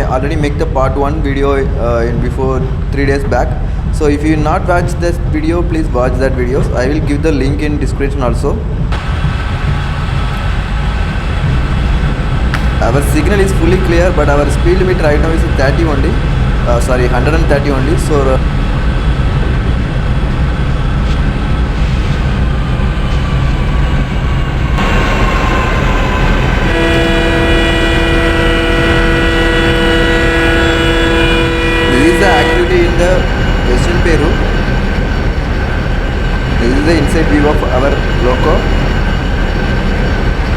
already make the part 1 video in before 3 days back. So if you not watch this video, please watch that videos. I will give the link in description also. Our signal is fully clear, but our speed limit right now is 30 only. 130 only. So the activity in the Western Peru. This is the inside view of our loco.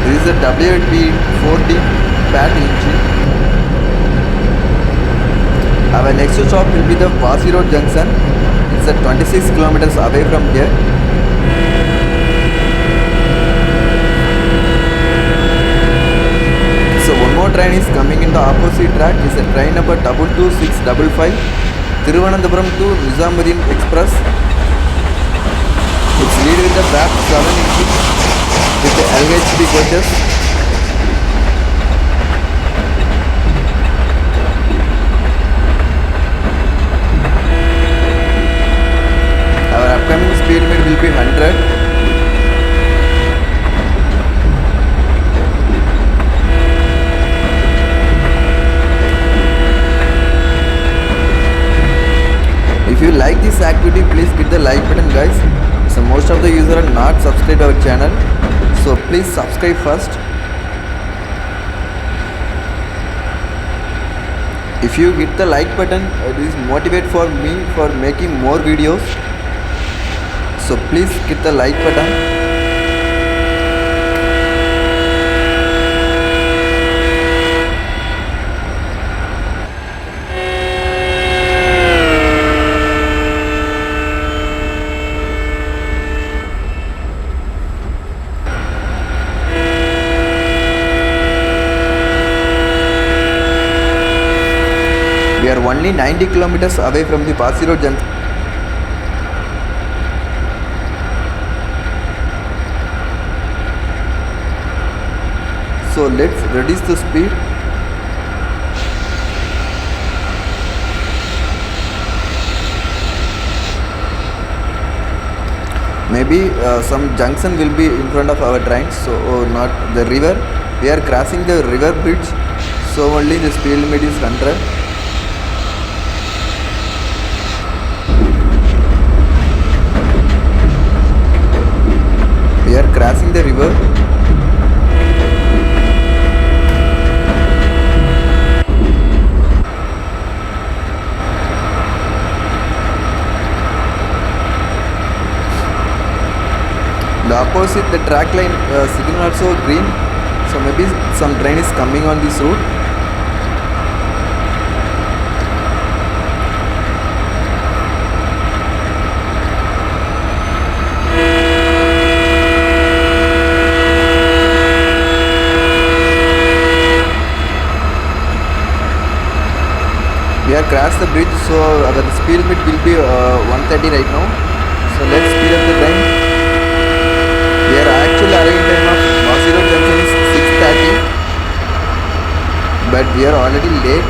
This is the WD-40 PAT engine. Our next stop will be the Vasi Road Junction. It's at 26 kilometers away from here. So one more train is coming in the opposite track. It's a train number 22655, Thiruvananthapuram to Nizamuddin Express. It's lead with the BAP 7 engine with the LHD coaches. Our upcoming speed limit will be 100. If you like this activity, please hit the like button, guys. So most of the users are not subscribed to our channel, so please subscribe first. If you hit the like button, it is motivate for me for making more videos. So please hit the like button. We are only 90 kilometers away from the Vasi Road Junction. So let's reduce the speed. Maybe some junction will be in front of our train, so not the river. We are crossing the river bridge, so only the speed limit is 100. We are crossing the river. The opposite, the track line signal also green, so maybe some train is coming on this route. We are crossed the bridge, so our speed limit will be 130 right now. So let's speed up the time. We are actually arriving time of Vasi Road Junction is 6:30, but we are already late.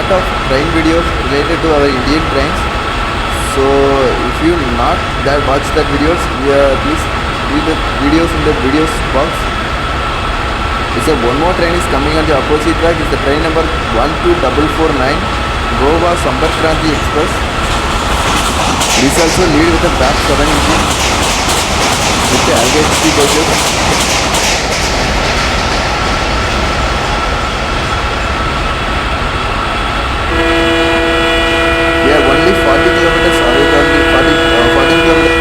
lot of train videos related to our Indian trains. So if you not that watch that videos, please read the videos in the videos box. It's a one more train is coming on the opposite track. It's the train number 12449 Goa Sampark Kranti Express. This also lead with a back 7 engine with the LHC coaches. We are only 40 kilometers away from the 14 kilometers.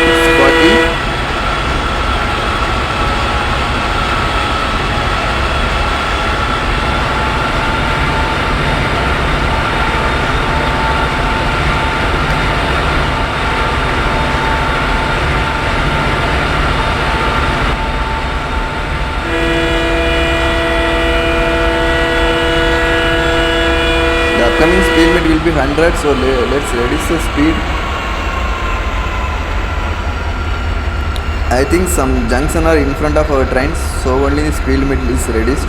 It's 40. The upcoming speed limit will be 100, so let's reduce the speed. I think some junction are in front of our trains, so only the speed limit is reduced.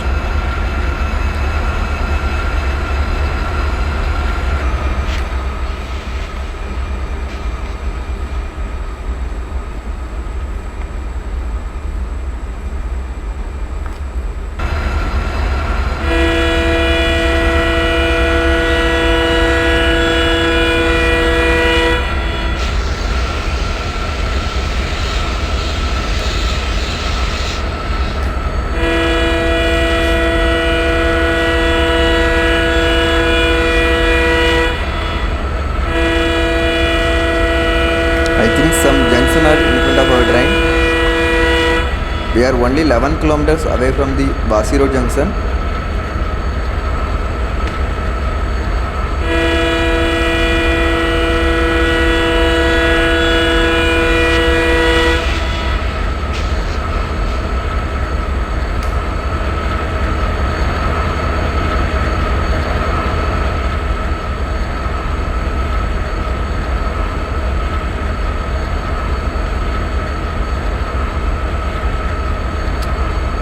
I think some junction are in front of our train. We are only 11 kilometers away from the Basi Road junction.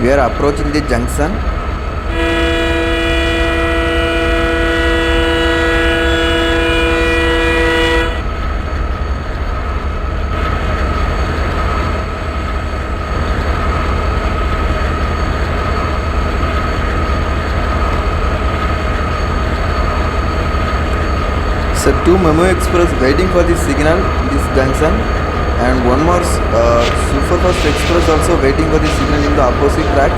We are approaching the junction. So two Memo Express waiting for the signal in this junction, and one more Superfast Express also waiting for the signal in the opposite track.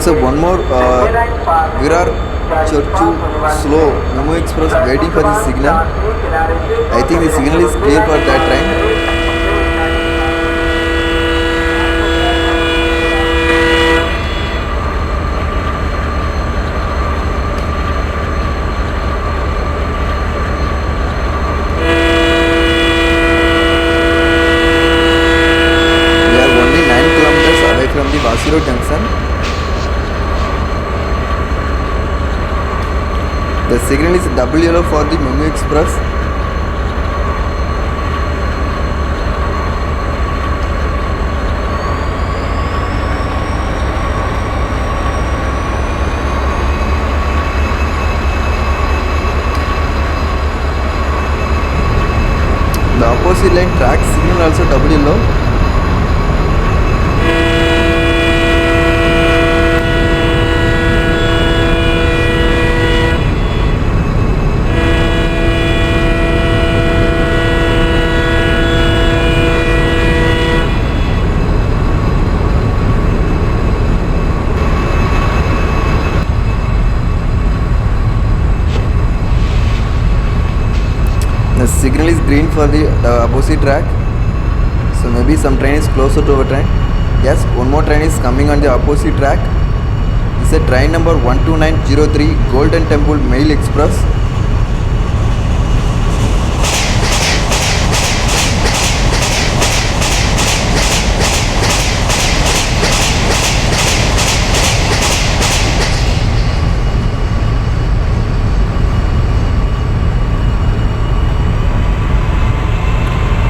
So one more Virar Churchu slow Memo Express waiting for the signal. I think the signal is clear for that train. From the Basi Road junction. The signal is double yellow for the Memo Express. The opposite line track signal also double yellow. The signal is green for the opposite track, so maybe some train is closer to our train. Yes, one more train is coming on the opposite track. It's a train number 12903 Golden Temple Mail Express.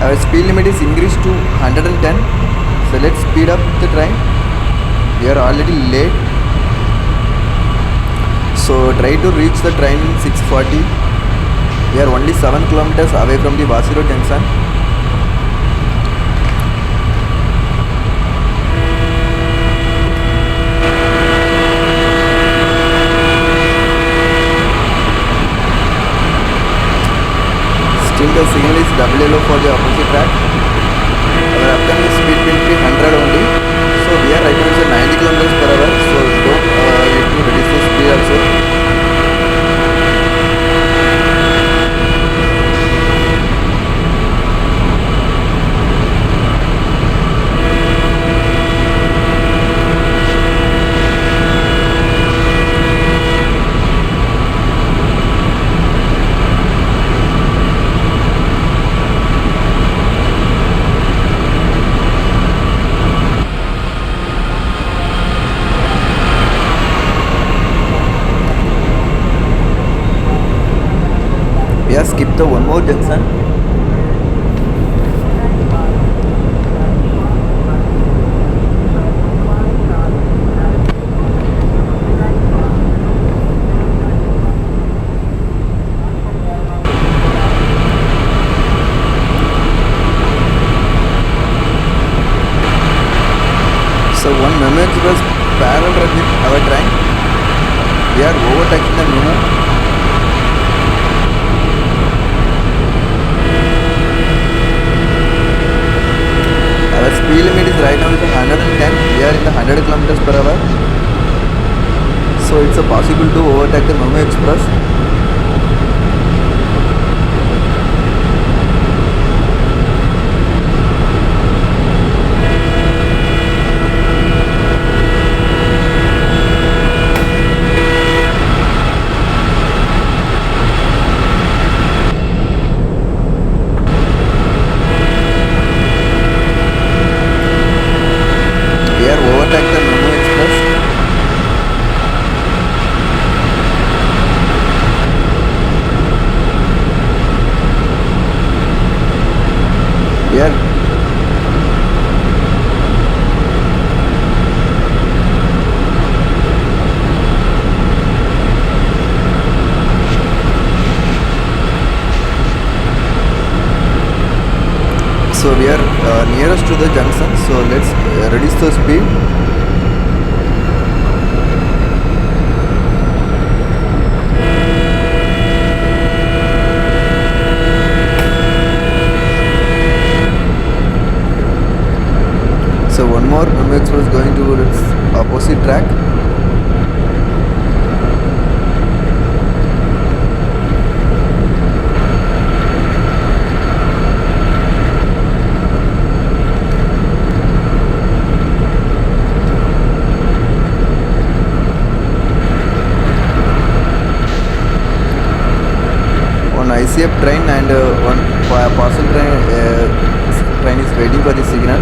Our speed limit is increased to 110. So let's speed up the train. We are already late. So try to reach the train in 6:40. We are only 7 kilometers away from the Vasi Road junction. Still the signal is double yellow for the opposite track. Our upcoming speed will be 100 only. So we are right now is 90 kilometers per hour. So don't need to reduce the speed also. We have skipped the one more junction. So one Memo Express parallel run with our train. We are overtaking the Memo. Our speed limit is right now is 110. We are in the 100 kilometers per hour. So it's a possible to overtake the Memo Express. We are overtake the Memo Express. We are so we are nearest to the junction. So let's reduce the speed. So one more Memo Express going to its opposite track. One ICF train and one parcel train is waiting for the signal.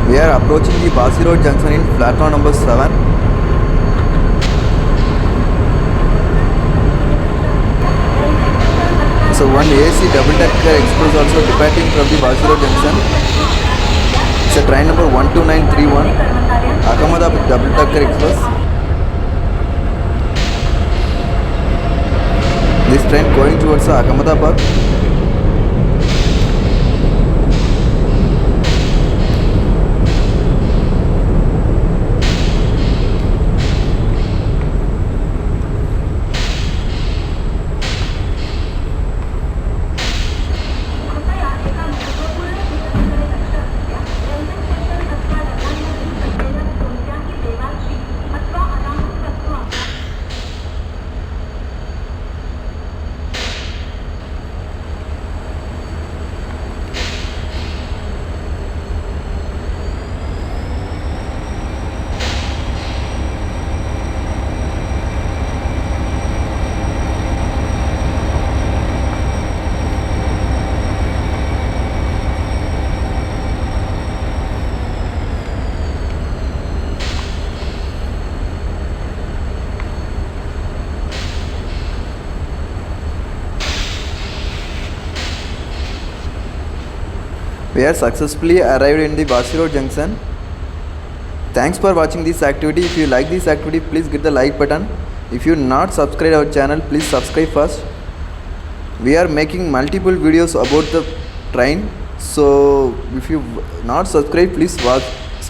We are approaching the Vasi Road junction in platform number 7. So one AC double decker express also departing from the Vasi Road junction. It's a train number 12931, Ahmedabad double decker express. This train going towards Ahmedabad. We are successfully arrived in the Basi Road junction. Thanks for watching this activity. If you like this activity, please hit the like button. If you not subscribe our channel, please subscribe first. We are making multiple videos about the train, so if you not subscribe, please watch.